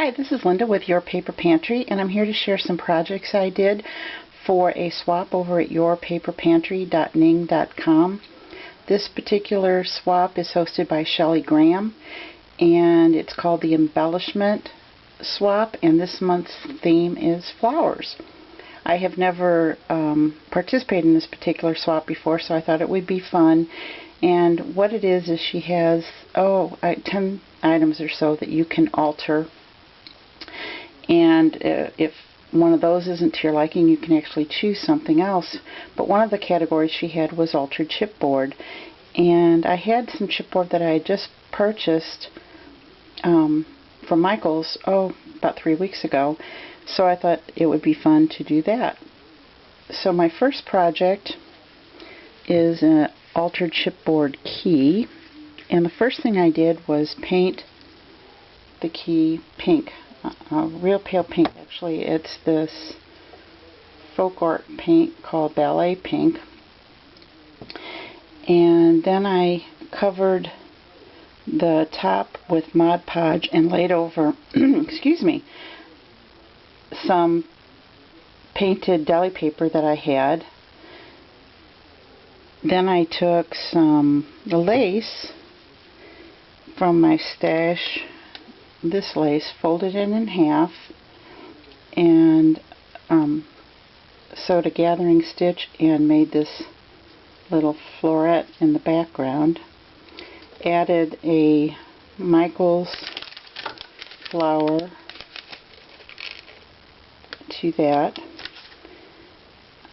Hi, this is Linda with Your Paper Pantry, and I'm here to share some projects I did for a swap over at yourpaperpantry.ning.com. This particular swap is hosted by Shelley Graham, and it's called the Embellishment swap, and this month's theme is flowers. I have never participated in this particular swap before, so I thought it would be fun. And what it is she has 10 items or so that you can alter. And if one of those isn't to your liking, you can actually choose something else. But one of the categories she had was altered chipboard. And I had some chipboard that I had just purchased from Michael's, about 3 weeks ago. So I thought it would be fun to do that. So my first project is an altered chipboard key. And the first thing I did was paint the key pink. Real pale pink, actually. It's this folk art paint called Ballet Pink. And then I covered the top with Mod Podge and laid over, excuse me, some painted deli paper that I had. Then I took some lace from my stash, this lace, folded it in half, and sewed a gathering stitch and made this little floret in the background. Added a Michael's flower to that.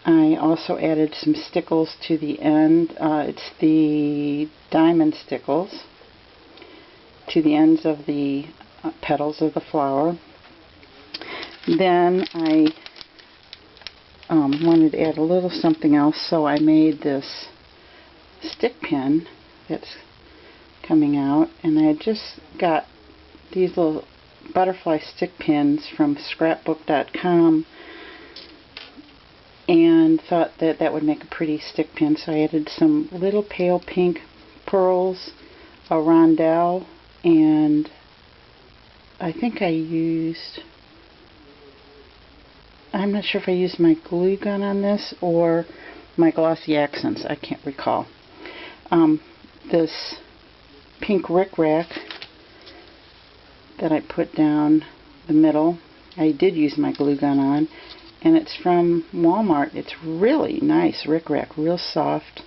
I also added some stickles to the end. It's the diamond stickles to the ends of the petals of the flower. Then I wanted to add a little something else, so I made this stick pin that's coming out, and I just got these little butterfly stick pins from scrapbook.com and thought that that would make a pretty stick pin, so I added some little pale pink pearls, a rondelle, and I think I'm not sure if I used my glue gun on this or my glossy accents, I can't recall. This pink rickrack that I put down the middle, I did use my glue gun on, and it's from Walmart. It's really nice rickrack, real soft,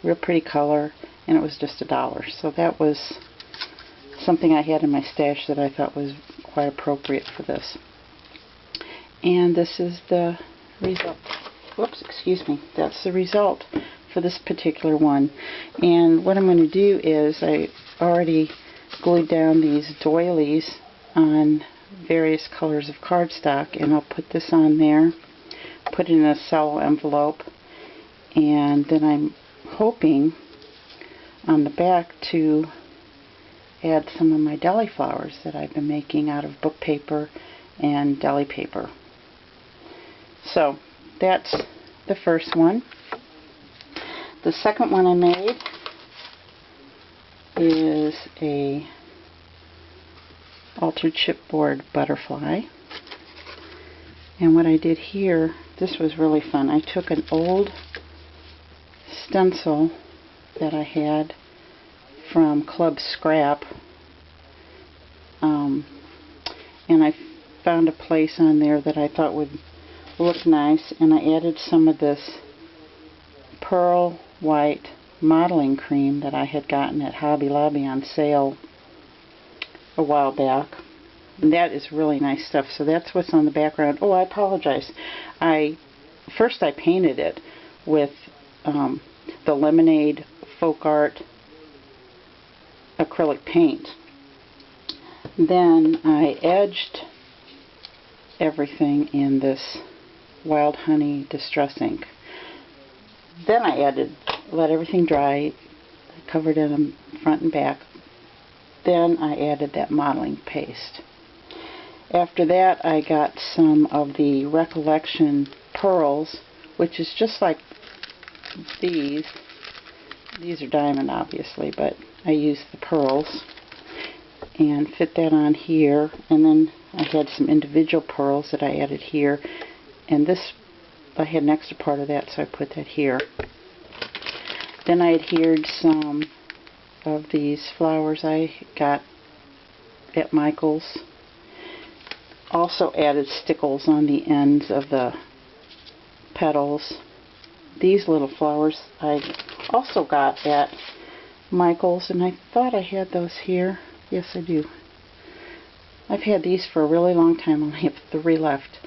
real pretty color, and it was just $1. So that was something I had in my stash that I thought was quite appropriate for this. And this is the result. Whoops, excuse me. That's the result for this particular one. And what I'm going to do is I already glued down these doilies on various colors of cardstock, and I'll put this on there, put it in a cello envelope, and then I'm hoping on the back to add some of my deli flowers that I've been making out of book paper and deli paper. So that's the first one. The second one I made is a altered chipboard butterfly. And what I did here, this was really fun. I took an old stencil that I had from Club Scrap, and I found a place on there that I thought would look nice, and I added some of this pearl white modeling cream that I had gotten at Hobby Lobby on sale a while back. And that is really nice stuff. So that's what's on the background. Oh, I apologize. First I painted it with the Lemonade Folk Art acrylic paint. Then I edged everything in this Wild Honey Distress ink. Then I let everything dry, covered it in front and back. Then I added that modeling paste. After that, I got some of the Recollection pearls, which is just like these. These are diamond, obviously, but I used the pearls. and fit that on here. And then I had some individual pearls that I added here, and this I had an extra part of that, so I put that here. Then I adhered some of these flowers I got at Michael's. Also added stickles on the ends of the petals. These little flowers I also got at Michael's, and I thought I had those here. Yes, I do. I've had these for a really long time. I only have 3 left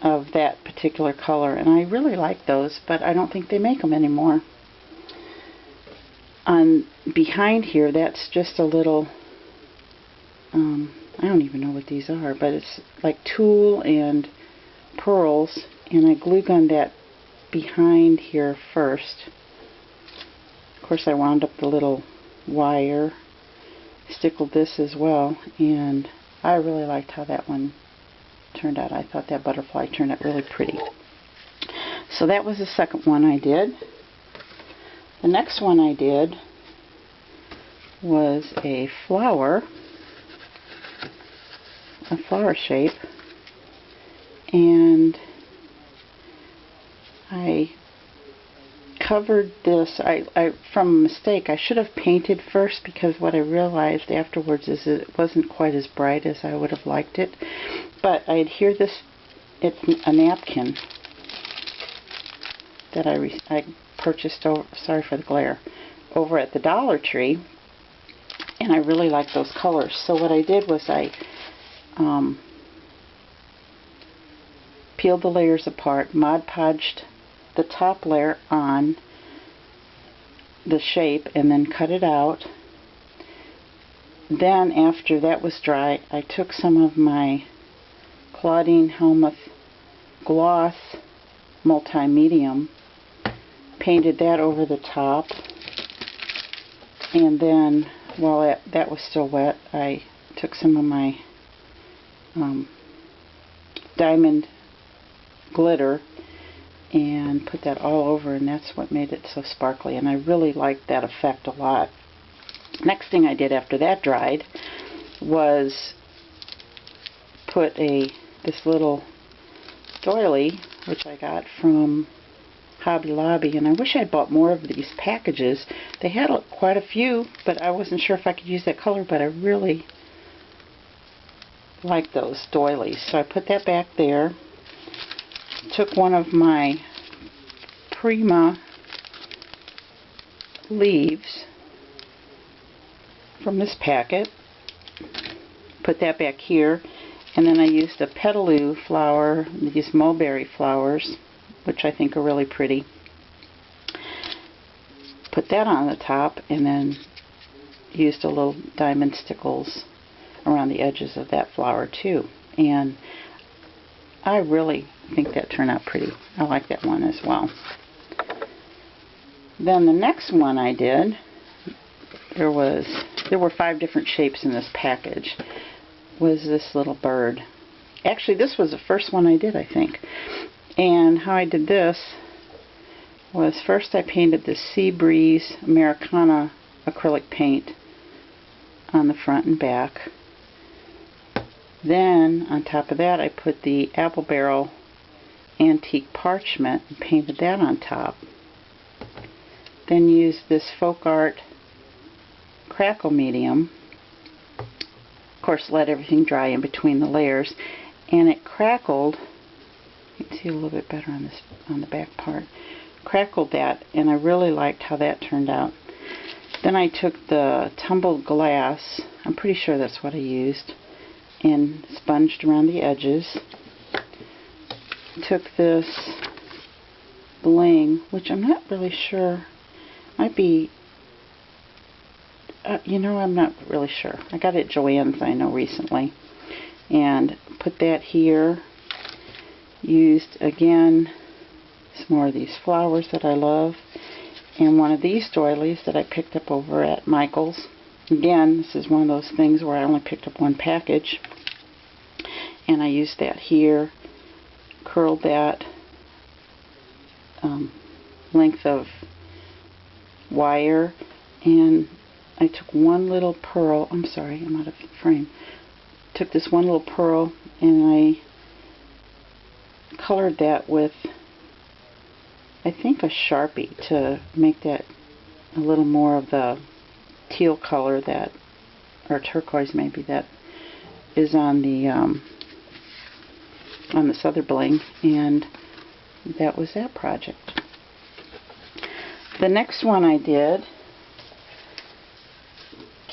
of that particular color, and I really like those, but I don't think they make them anymore. On behind here, that's just a little, I don't even know what these are, but it's like tulle and pearls, and I glue gunned that behind here first. Of course, I wound up the little wire, stickled this as well, and I really liked how that one turned out. I thought that butterfly turned out really pretty. So that was the second one I did. The next one I did was a flower shape, and I covered this. From a mistake, I should have painted first, because what I realized afterwards is it wasn't quite as bright as I would have liked it. But I adhere this, it's a napkin that I purchased over, sorry for the glare, over at the Dollar Tree, and I really like those colors. So what I did was I peeled the layers apart, Mod Podged the top layer on the shape, and then cut it out. Then after that was dry, I took some of my Claudine Helmuth Gloss Multi-Medium, painted that over the top, and then while that was still wet, I took some of my diamond glitter and put that all over, and that's what made it so sparkly, and I really liked that effect a lot. Next thing I did after that dried was put this little doily, which I got from Hobby Lobby, and I wish I'd bought more of these packages. They had quite a few, but I wasn't sure if I could use that color, but I really like those doilies. So I put that back there. Took one of my Prima leaves from this packet, put that back here, and then I used a petaloo flower, these mulberry flowers, which I think are really pretty. Put that on the top, and then used a little diamond stickles around the edges of that flower too. And I really think that turned out pretty. I like that one as well. Then the next one I did, there were 5 different shapes in this package, was this little bird. Actually, this was the first one I did, I think. And how I did this was, first I painted the Sea Breeze Americana acrylic paint on the front and back. Then on top of that I put the Apple Barrel Antique Parchment and painted that on top. Then used this Folk Art Crackle Medium. Of course, let everything dry in between the layers, and it crackled. You can see a little bit better on the back part. Crackled that, and I really liked how that turned out. Then I took the tumbled glass, I'm pretty sure that's what I used, and sponged around the edges. Took this bling, which I'm not really sure, might be, I'm not really sure. I got it at Joann's, I know, recently. And put that here. Used, again, some more of these flowers that I love. And one of these doilies that I picked up over at Michael's. Again, this is one of those things where I only picked up one package. And I used that here. Curled that length of wire, and I took one little pearl, I'm sorry, I'm out of frame. Took this one little pearl and I colored that with, I think, a Sharpie to make that a little more of the teal color that, or turquoise maybe, that is on this other bling, and that was that project. The next one I did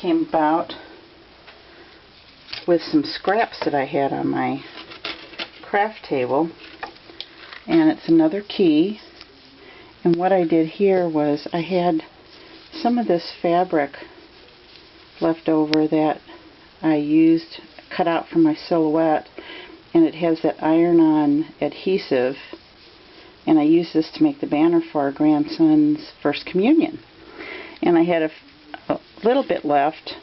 came about with some scraps that I had on my craft table, and it's another key. And what I did here was I had some of this fabric left over that I used, cut out from my silhouette, and it has that iron-on adhesive, and I used this to make the banner for our grandson's first communion. And I had a little bit left,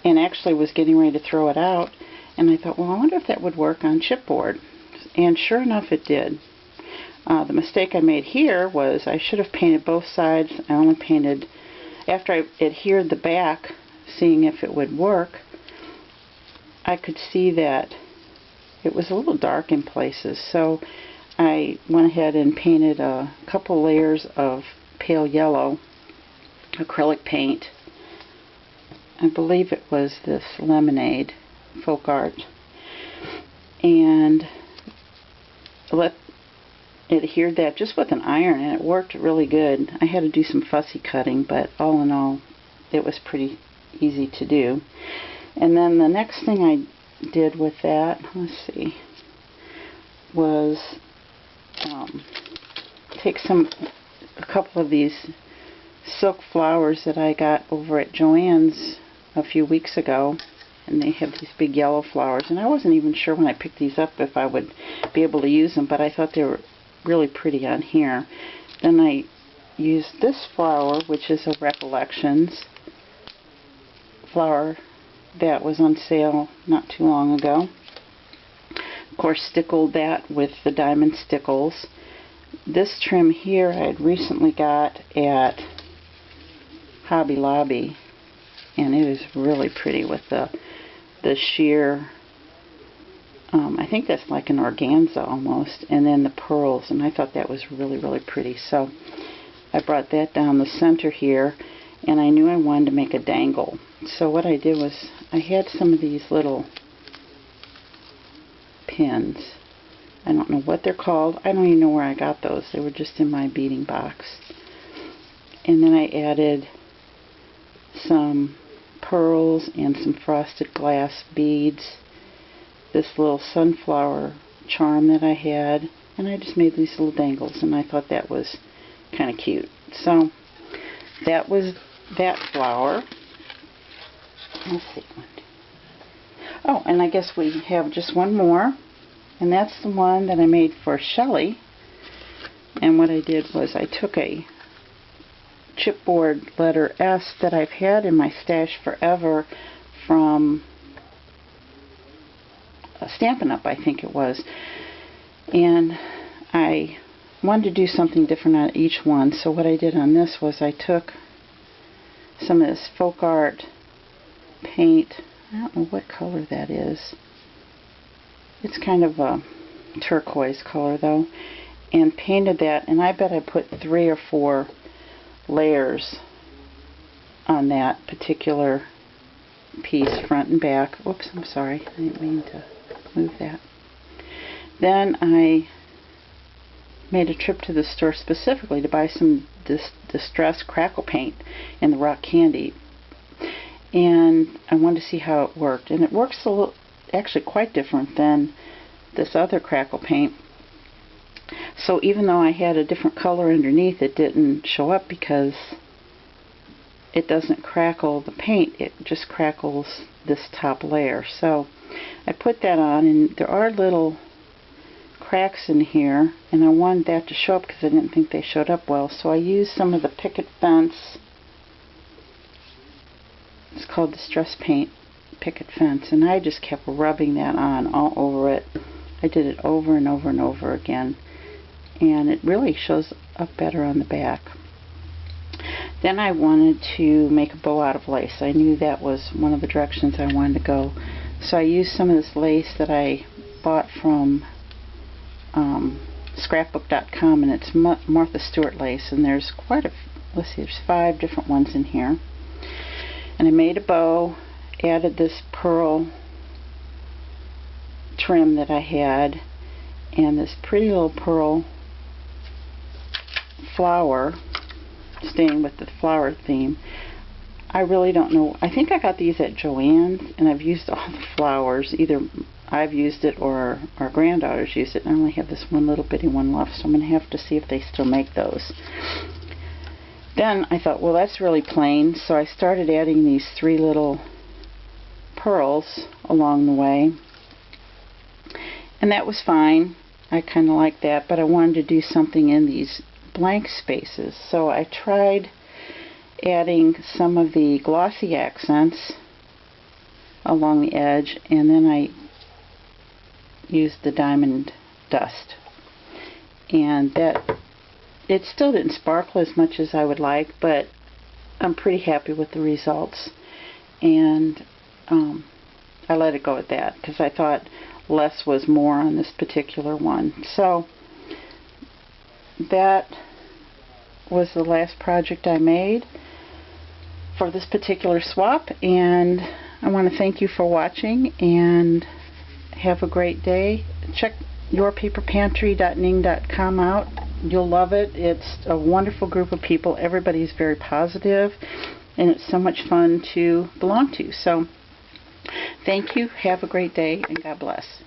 and actually was getting ready to throw it out, and I thought, well, I wonder if that would work on chipboard. And sure enough, it did. The mistake I made here was I should have painted both sides. I only painted, after I adhered the back, seeing if it would work, I could see that it was a little dark in places. So I went ahead and painted a couple layers of pale yellow acrylic paint. I believe it was this Lemonade Folk Art, and adhered that just with an iron, and it worked really good. I had to do some fussy cutting, but all in all, it was pretty easy to do. And then the next thing I did with that, let's see, was take a couple of these silk flowers that I got over at Joann's a few weeks ago, and they have these big yellow flowers, and I wasn't even sure when I picked these up if I would be able to use them, but I thought they were really pretty on here. Then I used this flower, which is a Recollections flower that was on sale not too long ago. Of course, stickled that with the diamond stickles. This trim here I had recently got at Hobby Lobby, and it is really pretty with the sheer, I think that's like an organza almost, and then the pearls, and I thought that was really, really pretty. So I brought that down the center here, and I knew I wanted to make a dangle. So what I did was I had some of these little pins. I don't know what they're called. I don't even know where I got those. They were just in my beading box. And then I added some pearls and some frosted glass beads, this little sunflower charm that I had, and I just made these little dangles, and I thought that was kind of cute. So that was that flower. Let's see. Oh, and I guess we have just one more, and that's the one that I made for Shelley. And what I did was I took a chipboard letter S that I've had in my stash forever from Stampin' Up, I think it was, and I wanted to do something different on each one. So what I did on this was I took some of this Folk Art paint. I don't know what color that is. It's kind of a turquoise color though, and painted that, and I bet I put 3 or 4 layers on that particular piece, front and back. Oops, I'm sorry, I didn't mean to move that. Then I made a trip to the store specifically to buy some distressed crackle paint in the rock candy, and I wanted to see how it worked, and it works a little, actually quite different than this other crackle paint. So even though I had a different color underneath, it didn't show up because it doesn't crackle the paint, it just crackles this top layer. So I put that on, and there are little cracks in here, and I wanted that to show up because I didn't think they showed up well. So I used some of the picket fence. It's called Distress Paint Picket Fence, and I just kept rubbing that on all over it. I did it over and over and over again, and it really shows up better on the back. Then I wanted to make a bow out of lace. I knew that was one of the directions I wanted to go. So I used some of this lace that I bought from scrapbook.com, and it's Martha Stewart lace, and there's quite a, let's see, there's 5 different ones in here. And I made a bow, added this pearl trim that I had, and this pretty little pearl flower, staying with the flower theme. I really don't know. I think I got these at Joann's, and I've used all the flowers. Either I've used it or our granddaughters used it. I only have this one little bitty one left, so I'm going to have to see if they still make those. Then I thought, well, that's really plain, so I started adding these 3 little pearls along the way. And that was fine. I kind of like that, but I wanted to do something in these blank spaces. So I tried adding some of the glossy accents along the edge, and then I used the diamond dust. And that, it still didn't sparkle as much as I would like, but I'm pretty happy with the results. And I let it go at that, because I thought less was more on this particular one. So that was the last project I made for this particular swap, and I want to thank you for watching, and have a great day. Check yourpaperpantry.ning.com out. You'll love it. It's a wonderful group of people. Everybody's very positive, and it's so much fun to belong to. So thank you. Have a great day, and God bless.